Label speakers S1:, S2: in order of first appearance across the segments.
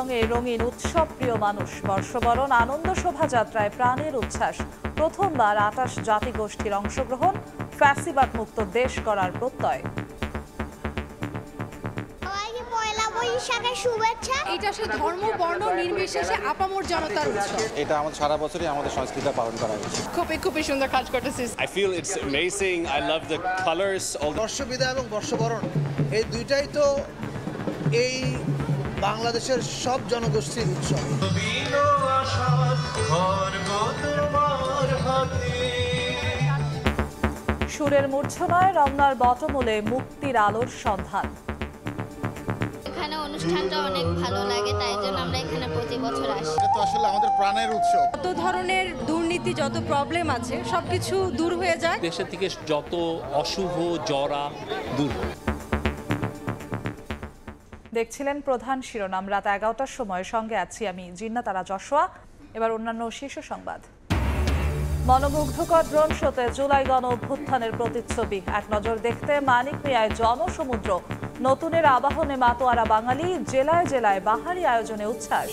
S1: রঙে রঙিন উৎসব প্রিয় মানুষ। বর্ষবরণ আনন্দ শোভাযাত্রায় প্রাণের উচ্ছ্বাস। প্রথমবার ২৮ জাতিগোষ্ঠীর অংশগ্রহণ, ফ্যাসিবাদ মুক্ত দেশ গড়ার প্রত্যয়।
S2: শুভেচ্ছা। এটা আসলে ধর্ম বর্ণ নির্বিশেষে আপামর জনতার উৎসব।
S3: এটা আমাদের সারা বছরই আমাদের সংস্কৃতি পালন করা হচ্ছে।
S2: খুবই সুন্দর কাজ করতেছিস।
S4: I feel it's amazing. I love the colors.
S5: বর্ষবিদায় এবং বর্ষবরণ এই দুইটাই তো এই বাংলাদেশের সব জনগোষ্ঠীর উৎসব।
S1: সুরের মূর্ছনায় রমনার বটমূলে মুক্তির আলোর সন্ধান।
S6: এখানে অনুষ্ঠানটা অনেক ভালো লাগে, তাই জন্য আমরা এখানে প্রতি বছর আসি।
S3: এটা তো আসলে আমাদের প্রাণের উৎসব।
S2: যত ধরনের দুর্নীতি, যত প্রবলেম আছে সবকিছু দূর হয়ে যায়।
S7: দেশের থেকে যত অশুভ জরা দূর হয়।
S1: দেখছিলেন প্রধান শিরোনাম। রাত ১১টার সময় সঙ্গে আছি আমি জিন্নাত আরা যশোয়া। এবার অন্যান্য শীর্ষ সংবাদ। মনোমুগ্ধকর ড্রোন শোতে জুলাই গণ অভ্যুত্থানের প্রতিচ্ছবি। এক নজর দেখতে মানিক মিয়ায় জনসমুদ্র। নতুনের আবাহনে মাতোয়ারা বাঙালি, জেলায় জেলায় বাহারি আয়োজনে উচ্ছ্বাস।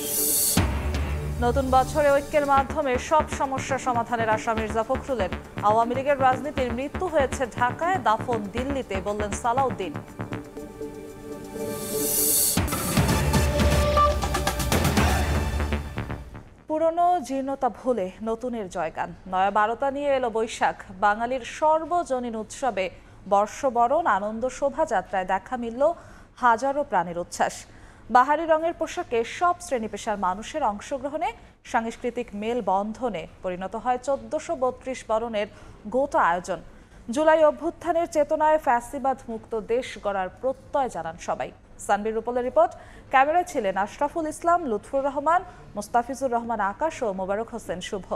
S1: নতুন বছরে ঐক্যের মাধ্যমে সব সমস্যা সমাধানের আশা মির্জা ফখরুলের। আওয়ামী লীগের রাজনীতির মৃত্যু হয়েছে ঢাকায়, দাফন দিল্লিতে, বললেন সালাউদ্দিন। পুরনো জীর্ণতা ভুলে নতুনের জয়গান। নয়া বারতা নিয়ে এলো বৈশাখ। বাঙালির সর্বজনীন উৎসবে বর্ষবরণ আনন্দ শোভাযাত্রায় দেখা মিলল হাজারো প্রাণের উচ্ছ্বাস। বাহারি রঙের পোশাকে সব শ্রেণী পেশার মানুষের অংশগ্রহণে সাংস্কৃতিক মেলবন্ধনে পরিণত হয় ১৪৩২ বরণের গোটা আয়োজন। জুলাই অভ্যুত্থানের চেতনায় ফ্যাসিবাদ মুক্ত দেশ গড়ার প্রত্যয় জানান সবাই। সানবির রূপলের রিপোর্ট। ক্যামেরায় ছিলেন আশরাফুল ইসলাম, লুৎফুর রহমান, মোস্তাফিজুর রহমান আকাশ ও মোবারক হোসেন শুভ।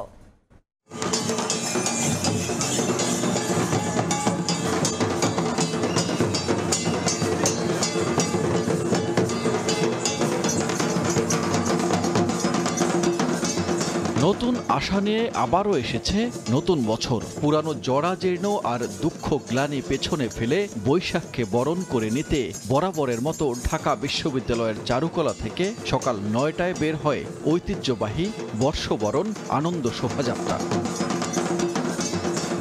S8: নতুন আশা নিয়ে আবারও এসেছে নতুন বছর। পুরানো জরা জীর্ণ আর দুঃখ গ্লানি পেছনে ফেলে বৈশাখকে বরণ করে নিতে বরাবরের মতো ঢাকা বিশ্ববিদ্যালয়ের চারুকলা থেকে সকাল ৯টায় বের হয় ঐতিহ্যবাহী বর্ষবরণ আনন্দ শোভাযাত্রা।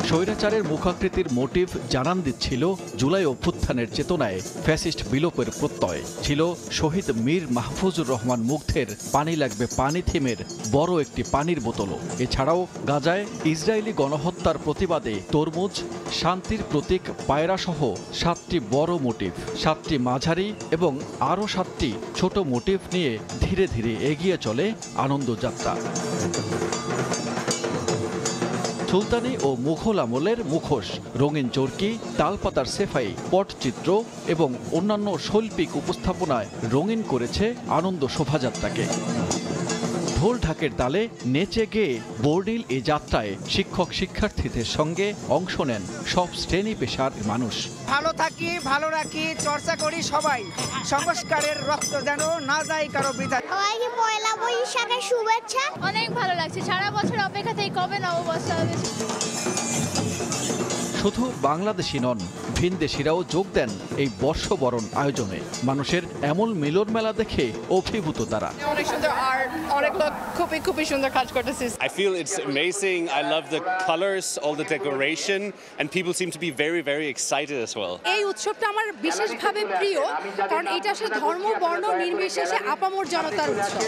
S8: স্বৈরাচারের মুখাকৃতির মোটিভ জানান দিচ্ছিল জুলাই অভ্যুত্থানের চেতনায় ফ্যাসিস্ট বিলোপের প্রত্যয়। ছিল শহীদ মীর মাহফুজুর রহমান মুগ্ধের পানি লাগবে পানি থিমের বড় একটি পানির বোতলও। এছাড়াও গাজায় ইসরায়েলি গণহত্যার প্রতিবাদে তরমুজ, শান্তির প্রতীক পায়রাসহ ৭টি বড় মোটিভ, ৭টি মাঝারি এবং আরও ৭টি ছোট মোটিভ নিয়ে ধীরে ধীরে এগিয়ে চলে আনন্দযাত্রা। সুলতানি ও মুঘল আমলের মুখোশ, রঙিন চরকি, তালপাতার সেফাই, পটচিত্র এবং অন্যান্য শৈল্পিক উপস্থাপনায় রঙিন করেছে আনন্দ শোভাযাত্রাকে। ঢোল ঢাকের তালে নেচে গেয়ে বর্ণিল এই যাত্রায় শিক্ষক শিক্ষার্থীদের সঙ্গে অংশ নেন সব শ্রেণী পেশার মানুষ।
S9: ভালো থাকি, ভালো রাখি, চর্চা করি সবাই, সংস্কারের রক্ত যেন না যায় কারো বৃথায়।
S6: সবাইকে পয়লা বৈশাখের শুভেচ্ছা। অনেক ভালো লাগছে, সারা বছর অপেক্ষা থেকে কবে নববর্ষ হবে।
S8: শুধু বাংলাদেশি নন, ভিনদেশিরাও যোগ দেন এই বর্ষবরণ আয়োজনে। মানুষের এমন মিলন মেলা দেখে অভিভূত তারা।
S2: অনেক সুন্দর আর্ট, অনেক লোক খুবই সুন্দর কাজ করতেছিস।
S4: I feel it's amazing. I love the colors, all the decoration, and people seem to be very excited as well.
S2: এই উৎসবটা আমার বিশেষভাবে প্রিয়, কারণ এটা আসলে ধর্ম বর্ণ নির্বিশেষে আপামর জনতার উৎসব।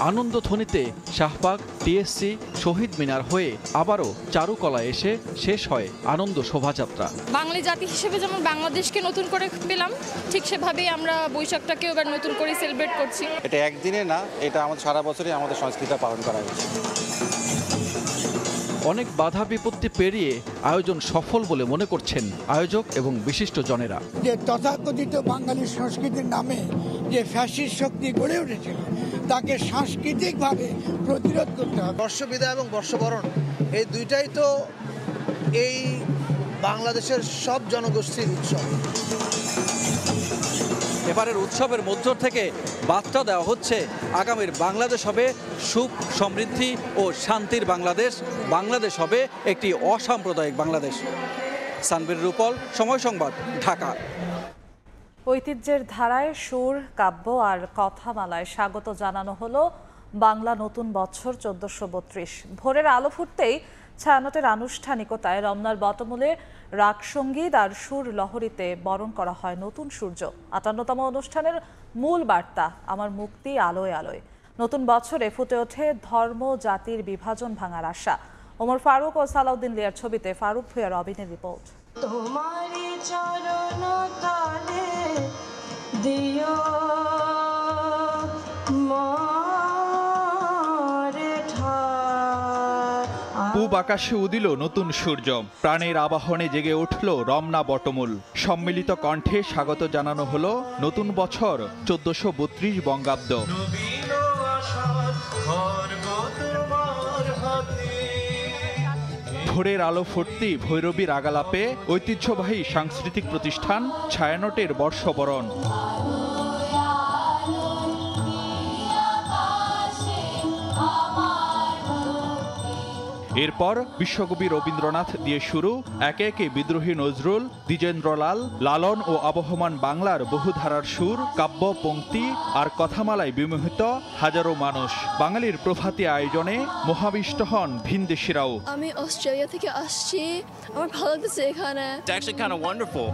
S8: আনন্দধ্বনিতে শাহবাগ, টিএসসি, শহীদ মিনার হয়ে আবারও চারুকলা এসে শেষ হয় আনন্দ শোভাযাত্রা।
S10: বাঙালি জাতি হিসেবে যেমন বাংলাদেশকে নতুন করে পেলাম, ঠিক সেভাবেই আমরা বৈশাখটাকেও এবার নতুন করে সেলিব্রেট করছি।
S3: এটা একদিনে না, এটা আমাদের সারা বছরই আমাদের সংস্কৃতি পালন করা হচ্ছে।
S8: অনেক বাধা বিপত্তি পেরিয়ে আয়োজন সফল বলে মনে করছেন আয়োজক এবং বিশিষ্ট জনেরা।
S11: যে তথাকথিত বাঙালি সংস্কৃতির নামে যে ফ্যাসিস্ট শক্তি গড়ে উঠেছিল, তাকে সাংস্কৃতিকভাবে প্রতিরোধ করতে হবে।
S5: বর্ষবিদায় এবং বর্ষবরণ এই দুইটাই তো এই বাংলাদেশের সব জনগোষ্ঠীর উৎসব।
S12: এবারের উৎসবের মধ্য থেকে বার্তা দেওয়া হচ্ছে আগামীর বাংলাদেশ হবে সুখ, সমৃদ্ধি ও শান্তির বাংলাদেশ। বাংলাদেশ হবে একটি অসাম্প্রদায়িক বাংলাদেশ। সানবির রূপল, সময় সংবাদ, ঢাকা।
S1: ঐতিহ্যের ধারায় সুর, কাব্য আর কথামালায় স্বাগত জানানো হলো বাংলা নতুন বছর 1432। ভোরের আলো ফুটতেই ছায়ানটের আনুষ্ঠানিকতায় রমনার বটমূলে রাগ সঙ্গীত আর সুর লহরীতে বরণ করা হয় নতুন সূর্য। 58তম অনুষ্ঠানের মূল বার্তা আমার মুক্তি আলোয় আলোয়। নতুন বছরে ফুটে ওঠে ধর্ম জাতির বিভাজন ভাঙার আশা। ওমর ফারুক ও সালাউদ্দিন লিয়ার ছবিতে ফারুক ভূঁইয়া রবিনের রিপোর্ট।
S13: তোমারি চরণ তলে দিও
S8: পূব আকাশে উদিল নতুন সূর্য, প্রাণের আবাহনে জেগে উঠল রমনা বটমূল। সম্মিলিত কণ্ঠে স্বাগত জানানো হলো নতুন বছর 1432 বঙ্গাব্দ। ভোরের আলো ফুটতেই ভৈরবীর আগালাপে ঐতিহ্যবাহী সাংস্কৃতিক প্রতিষ্ঠান ছায়ানটের বর্ষবরণ। এরপর বিশ্বকবি রবীন্দ্রনাথ দিয়ে শুরু, একে একে বিদ্রোহী নজরুল, দ্বিজেন্দ্রলাল, লালন ও আবহমান বাংলার বহুধারার সুর, কাব্য পংক্তি আর কথামালায় বিমোহিত হাজারো মানুষ। বাঙালির প্রভাতী আয়োজনে মোহাবিষ্ট হন ভিনদেশিরাও।
S14: আমি অস্ট্রেলিয়া থেকে আসছি, আমার ভালো লাগছে এখানে।
S15: It's actually kind of wonderful,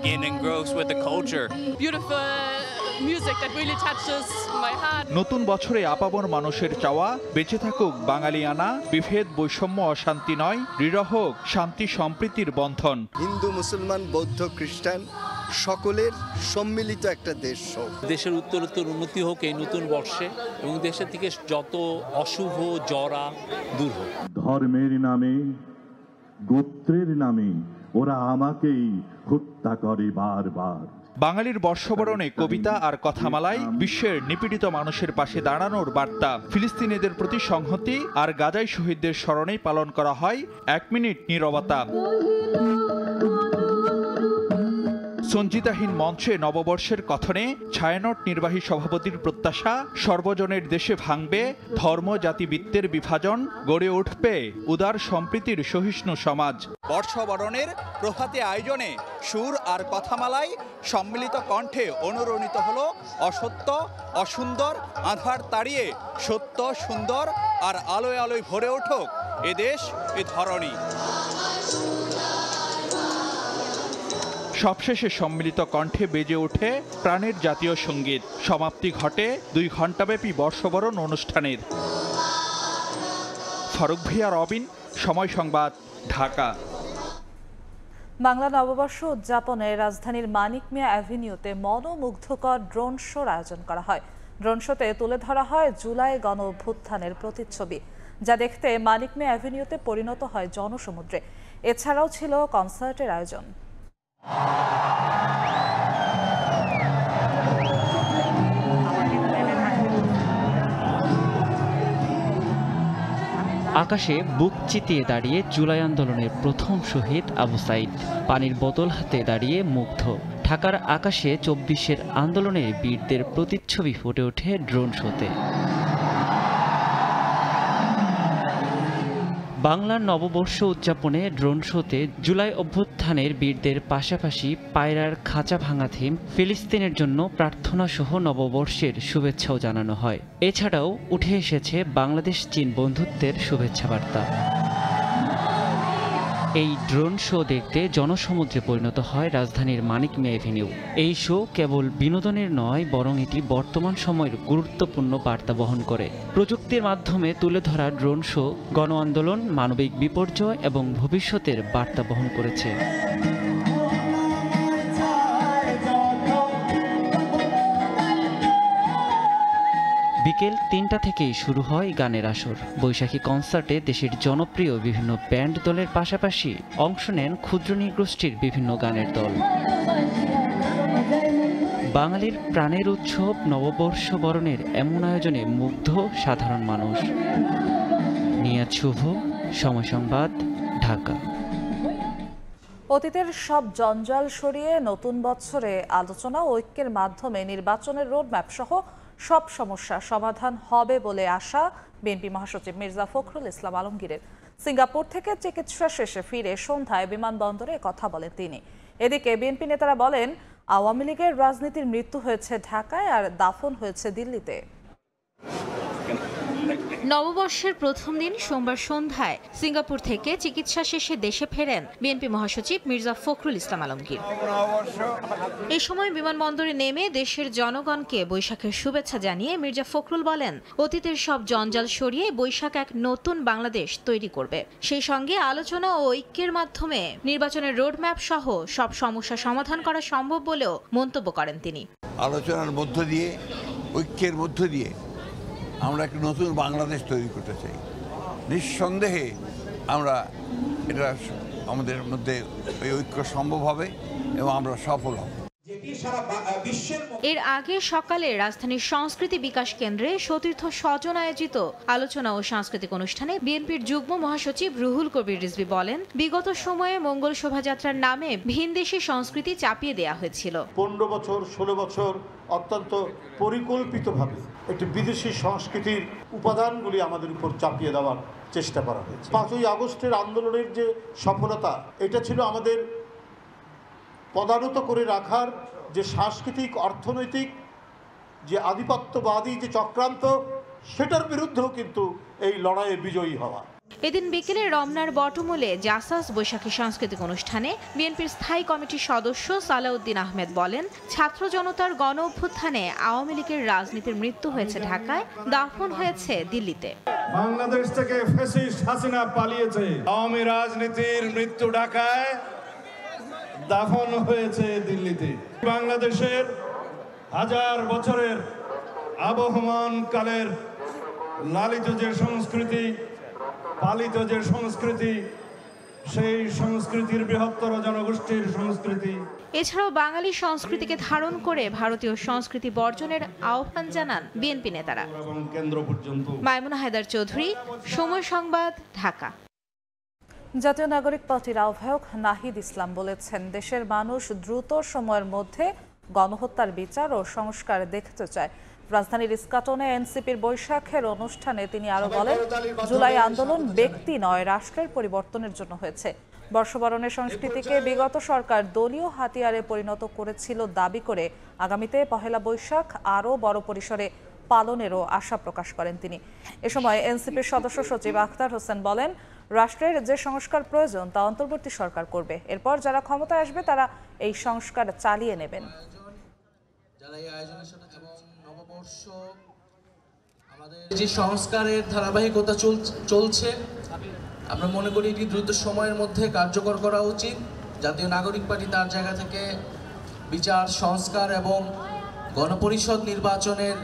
S15: getting engrossed with the culture.
S10: Beautiful music that really touches my heart.
S8: নতুন বছরে আপামর মানুষের চাওয়া বেঁচে থাকুক বাঙালিয়ানা, বিভেদ বৈষম্য অশান্তি নয়, দৃঢ় হোক শান্তি সম্প্রীতির বন্ধন।
S16: হিন্দু, মুসলমান, বৌদ্ধ, খ্রিস্টান সকলের সম্মিলিত একটা দেশ হোক।
S7: দেশের উত্তরোত্তর উন্নতি হোক এই নতুন বর্ষে, এবং দেশের থেকে যত অশুভ জরা দূর হোক।
S17: ধর্মের নামে, গোত্রের নামে ওরা আমাকেই হত্যা করে বারবার।
S8: বাঙালির বর্ষবরণে কবিতা আর কথামালায় বিশ্বের নিপীড়িত মানুষের পাশে দাঁড়ানোর বার্তা। ফিলিস্তিনিদের প্রতি সংহতি আর গাজায় শহীদদের স্মরণেই পালন করা হয় 1 মিনিট নীরবতা। সঞ্জিতাহীন মঞ্চে নববর্ষের কথনে ছায়ানট নির্বাহী সভাপতির প্রত্যাশা, সর্বজনের দেশে ভাঙবে ধর্ম জাতিবৃত্তের বিভাজন, গড়ে উঠবে উদার সম্প্রীতির সহিষ্ণু সমাজ। বর্ষবরণের প্রভাতী আয়োজনে সুর আর কথামালায় সম্মিলিত কণ্ঠে অনুরণিত হলো অসত্য অসুন্দর আধার তাড়িয়ে সত্য সুন্দর আর আলোয় আলোয় ভরে উঠুক এদেশ এ ধরণী। সবশেষে সম্মিলিত কণ্ঠে বেজে ওঠে প্রাণের জাতীয় সঙ্গীত। সমাপ্তি ঘটে 2 ঘণ্টাব্যাপী বর্ষবরণ অনুষ্ঠানের। ফারুক ভূঁইয়া, রবিন, সময় সংবাদ, ঢাকা।
S1: বাংলা নববর্ষ উদযাপনে রাজধানীর মানিক মিয়া অ্যাভিনিউতে মনোমুগ্ধকর ড্রোন শোর আয়োজন করা হয়। ড্রোন শোতে তুলে ধরা হয় জুলাই গণ অভ্যুত্থানের প্রতিচ্ছবি, যা দেখতে মানিক মিয়া অ্যাভিনিউতে পরিণত হয় জনসমুদ্রে। এছাড়াও ছিল কনসার্টের আয়োজন।
S18: আকাশে বুক চিতিয়ে দাঁড়িয়ে জুলাই আন্দোলনের প্রথম শহীদ আবু সাইদ, পানির বোতল হাতে দাঁড়িয়ে মুগ্ধ। ঢাকার আকাশে 24-এর আন্দোলনের বীরদের প্রতিচ্ছবি ফুটে ওঠে ড্রোন শোতে। বাংলার নববর্ষ উদযাপনে ড্রোন শোতে জুলাই অভ্যুত্থানের বীরদের পাশাপাশি পায়রার খাঁচা ভাঙা থিম, ফিলিস্তিনের জন্য প্রার্থনা সহ নববর্ষের শুভেচ্ছাও জানানো হয়। এছাড়াও উঠে এসেছে বাংলাদেশ চীন বন্ধুত্বের শুভেচ্ছা বার্তা। এই ড্রোন শো দেখতে জনসমুদ্রে পরিণত হয় রাজধানীর মানিক মিয়া এভিনিউ। এই শো কেবল বিনোদনের নয়, বরং এটি বর্তমান সময়ের গুরুত্বপূর্ণ বার্তা বহন করে। প্রযুক্তির মাধ্যমে তুলে ধরা ড্রোন শো গণ আন্দোলন, মানবিক বিপর্যয় এবং ভবিষ্যতের বার্তা বহন করেছে। বিকেল 3টা থেকেই শুরু হয় গানের আসর। বৈশাখী কনসার্টে দেশের জনপ্রিয় বিভিন্ন ব্যান্ড দলের পাশাপাশি অংশ নেন ক্ষুদ্র নৃগোষ্ঠীর বিভিন্ন গানের দল। বাঙালির প্রাণের উৎসব নববর্ষ বরণের এমন আয়োজনে মুগ্ধ সাধারণ মানুষ। নিয়াজ শুভ, সময় সংবাদ, ঢাকা।
S1: অতীতের সব জঞ্জাল সরিয়ে নতুন বছরে আলোচনা ও ঐক্যের মাধ্যমে নির্বাচনের রোডম্যাপ সহ সব সমস্যা সমাধান হবে বলে আশা বিএনপি মহাসচিব মির্জা ফখরুল ইসলাম আলমগীরের। সিঙ্গাপুর থেকে চিকিৎসা শেষে ফিরে সন্ধ্যায় বিমানবন্দরে কথা বলেন তিনি। এদিকে বিএনপি নেতারা বলেন, আওয়ামী লীগের রাজনীতির মৃত্যু হয়েছে ঢাকায় আর দাফন হয়েছে দিল্লিতে।
S19: নববর্ষের প্রথম দিন সোমবার সন্ধ্যায় সিঙ্গাপুর থেকে চিকিৎসা শেষে দেশে ফেরেন বিএনপি মহাসচিব মির্জা ফখরুল ইসলাম আলমগীর। এই সময় বিমানবন্দরে নেমে দেশের জনগণকে বৈশাখের শুভেচ্ছা জানিয়ে মির্জা ফখরুল বলেন, অতীতের সব জঞ্জাল সরিয়ে বৈশাখ এক নতুন বাংলাদেশ তৈরি করবে। সেই সঙ্গে আলোচনা ও ঐক্যের মাধ্যমে নির্বাচনের রোডম্যাপ সহ সব সমস্যা সমাধান করা সম্ভব বলেও মন্তব্য করেন তিনি।
S20: আলোচনার মধ্য দিয়ে, ঐক্যের মধ্য দিয়ে আমরা একটা নতুন বাংলাদেশ তৈরি করতে চাই। নিঃসন্দেহে আমরা এটা আমাদের মধ্যে ওই ঐক্য সম্ভব হবে এবং আমরা সফল হব।
S19: এর আগে সকালে রাজধানীর সংস্কৃতি বিকাশ কেন্দ্রে সতীর্থ স্বজন আয়োজিত আলোচনা ও সাংস্কৃতিক অনুষ্ঠানে বিএনপির যুগ্ম মহাসচিব রুহুল কবির রিজভী বলেন, বিগত সময়ে মঙ্গল শোভাযাত্রার নামে ভিনদেশি সংস্কৃতি চাপিয়ে দেয়া হয়েছিল।
S21: 15 বছর 16 বছর অত্যন্ত পরিকল্পিতভাবে একটি বিদেশি সংস্কৃতির উপাদানগুলি আমাদের উপর চাপিয়ে দেওয়ার চেষ্টা করা হয়েছে। 5ই আগস্টের আন্দোলনের যে সফলতা, এটা ছিল আমাদের পদানত করে রাখার যে সাংস্কৃতিক অর্থনৈতিক যে আধিপত্যবাদী যে চক্রান্ত, সেটার বিরুদ্ধেও কিন্তু এই লড়াইয়ে বিজয়ী হওয়া।
S19: এদিন বিকেলে রমনার বটমূলে জাসাস বৈশাখী সাংস্কৃতিক অনুষ্ঠানে বিএনপির স্থায়ী কমিটির সদস্য সালাউদ্দিন আহমেদ বলেন, ছাত্র জনতার গণ অভ্যুত্থানে আওয়ামী লীগের রাজনীতির মৃত্যু হয়েছে ঢাকায়, দাফন হয়েছে দিল্লিতে।
S22: বাংলাদেশ থেকে ফ্যাসিস্ট হাসিনা পালিয়েছে, আওয়ামী রাজনীতির মৃত্যু ঢাকায়, দাফন হয়েছে দিল্লিতে। বাংলাদেশের হাজার বছরের আবহমান কালের লালিত যে সংস্কৃতি, পালিত যে সংস্কৃতি, সেই সংস্কৃতির বৃহত্তর জনগোষ্ঠীর সংস্কৃতি।
S19: এছাড়াও বাঙালি সংস্কৃতিকে ধারণ করে ভারতীয় সংস্কৃতি বর্জনের আহ্বান জানান বিএনপি নেতারা।
S22: কেন্দ্র পর্যন্ত।
S19: মাইমুনা হায়দার চৌধুরী, সময় সংবাদ, ঢাকা।
S1: জাতীয় নাগরিক পার্টির আহ্বায়ক নাহিদ ইসলাম বলেছেন, দেশের মানুষ দ্রুত সময়ের মধ্যে গণহত্যার বিচার ও সংস্কার দেখতে চায়। রাজধানীর ইস্কাটনে এনসিপির বৈশাখের অনুষ্ঠানে তিনি আরো বলেন, জুলাই আন্দোলন ব্যক্তি নয়, রাষ্ট্রের পরিবর্তনের জন্য হয়েছে। বর্ষবরণের সংস্কৃতিকে বিগত সরকার দলীয় হাতিয়ারে পরিণত করেছিল দাবি করে আগামীতে পহেলা বৈশাখ আরও বড় পরিসরে পালনেরও আশা প্রকাশ করেন তিনি। এ সময় এনসিপির সদস্য সচিব আখতার হোসেন বলেন, রাষ্ট্রের যে সংস্কার প্রয়োজন তা অন্তর্বর্তী সরকার করবে, এরপর যারা ক্ষমতায় আসবে তারা এই সংস্কার চালিয়ে নেবেন।
S23: যে সংস্কারের ধারাবাহিকতা চলছে, আমরা মনে করি এটি দ্রুত সময়ের মধ্যে কার্যকর করা উচিত। জাতীয় নাগরিক পার্টি তার জায়গা থেকে বিচার, সংস্কার এবং গণপরিষদ নির্বাচনের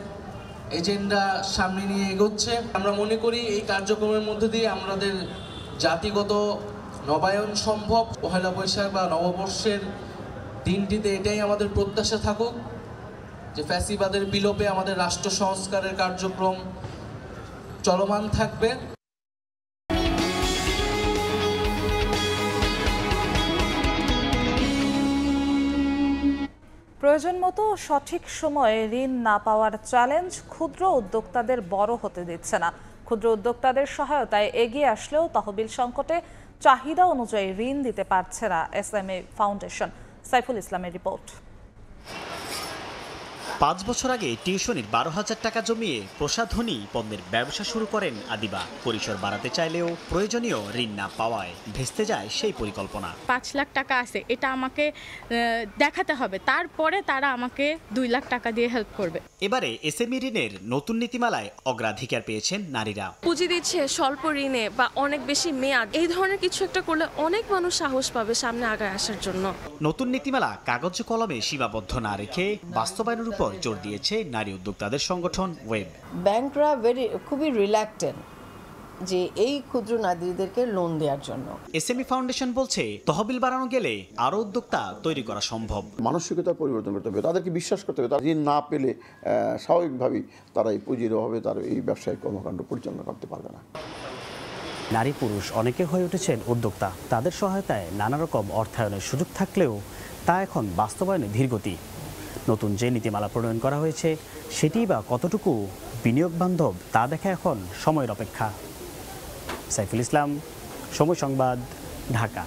S23: এজেন্ডা সামনে নিয়ে এগোচ্ছে। আমরা মনে করি এই কার্যক্রমের মধ্যে দিয়ে আমাদের জাতিগত নবায়ন সম্ভব। পহেলা বৈশাখ বা নববর্ষের দিনটিতে এটাই আমাদের প্রত্যাশা থাকুক যে ফ্যাসিবাদের বিলোপে আমাদের রাষ্ট্র সংস্কারের কার্যক্রম চলমান থাকবে।
S1: প্রয়োজন মতো সঠিক সময়ে ঋণ না পাওয়ার চ্যালেঞ্জ ক্ষুদ্র উদ্যোক্তাদের বড় হতে দিচ্ছে না। ক্ষুদ্র উদ্যোক্তাদের সহায়তায় এগিয়ে আসলেও তহবিল সংকটে চাহিদা অনুযায়ী ঋণ দিতে পারছে না এসএমএ ফাউন্ডেশন। সাইফুল ইসলামের রিপোর্ট।
S24: 5 বছর আগে টিউশনির 12,000 টাকা জমিয়ে প্রসাধনী পণ্যের ব্যবসা শুরু করেন আদিবা। পরিসর বাড়াতে চাইলেও প্রয়োজনীয় ঋণ না পাওয়ায় ভেস্তে যায় সেই পরিকল্পনা।
S10: 5 লাখ টাকা আছে, এটা আমাকে দেখাতে হবে, তারপরে তারা আমাকে 2 লাখ টাকা দিয়ে হেল্প করবে।
S24: এবারে এসএমই ঋণের নতুন নীতিমালায় অগ্রাধিকার পেয়েছেন নারীরা।
S25: পুঁজি দিচ্ছে স্বল্প ঋণে বা অনেক বেশি মেয়াদ, এই ধরনের কিছু একটা করলে অনেক মানুষ সাহস পাবে সামনে আগায় আসার জন্য।
S24: নতুন নীতিমালা কাগজ কলমে সীমাবদ্ধ না রেখে বাস্তবায়নের উপর জোর দিয়েছে নারী উদ্যোক্তাদের সংগঠন ওয়েব।
S26: ব্যাংকরা খুবই রিল্যাক্টেন্ট যে এই ক্ষুদ্র নারীদেরকে লোন দেওয়ার জন্য।
S24: এসএমই ফাউন্ডেশন বলছে তহবিল বাড়ানো গেলে আরো উদ্যোক্তা তৈরি করা সম্ভব।
S27: মানসিকতা পরিবর্তন করতে হবে, তাদেরকে বিশ্বাস করতে হবে। তারা ঋণ না পেলে স্বাভাবিকভাবেই তারা এই পুঁজির অভাবে তার এই ব্যবসায়িক কর্মকাণ্ড পরিচালনা করতে পারবে না।
S28: নারী পুরুষ অনেকে হয়ে উঠেছেন উদ্যোক্তা। তাদের সহায়তায় নানা রকম অর্থায়নের সুযোগ থাকলেও তা এখন বাস্তবায়নে ধীরগতি। নতুন যে নীতিমালা প্রণয়ন করা হয়েছে সেটি বা কতটুকু বিনিয়োগ বান্ধব তা দেখা এখন সময়ের অপেক্ষা। সাইফুল ইসলাম, সময় সংবাদ, ঢাকা।